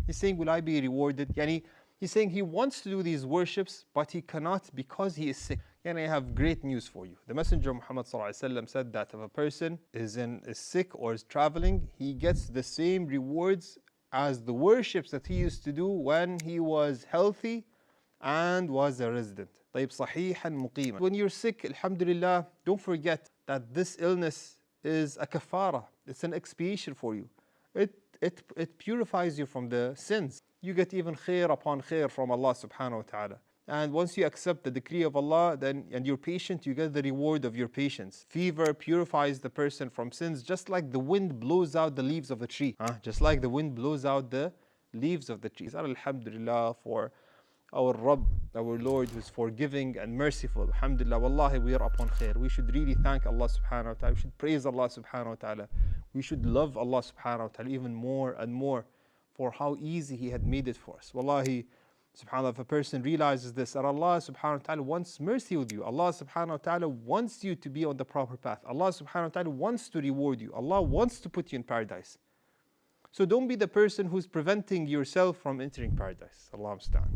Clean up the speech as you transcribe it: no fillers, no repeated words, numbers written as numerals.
He's saying, will I be rewarded? Yani, he's saying he wants to do these worships, but he cannot because he is sick. And I have great news for you. The Messenger Muhammad said that if a person is sick or is traveling, he gets the same rewards as the worships that he used to do when he was healthy and was a resident. طيب صحيحا مقيما. When you're sick, alhamdulillah, don't forget that this illness is a kafara. It's an expiation for you. It purifies you from the sins. You get even khair upon khair from Allah subhanahu wa ta'ala. And once you accept the decree of Allah, and you're patient, you get the reward of your patience. Fever purifies the person from sins, just like the wind blows out the leaves of the tree. Just like the wind blows out the leaves of the trees. Alhamdulillah for our Rabb, our Lord, who is forgiving and merciful. Alhamdulillah, wallahi, we are upon khair. We should really thank Allah subhanahu wa ta'ala. We should praise Allah subhanahu wa ta'ala. We should love Allah subhanahu wa ta'ala even more and more for how easy He had made it for us. Wallahi, subhanAllah, if a person realizes this, that Allah subhanahu wa ta'ala wants mercy with you. Allah subhanahu wa ta'ala wants you to be on the proper path. Allah subhanahu wa ta'ala wants to reward you. Allah wants to put you in paradise. So don't be the person who's preventing yourself from entering paradise. Allah musta'an.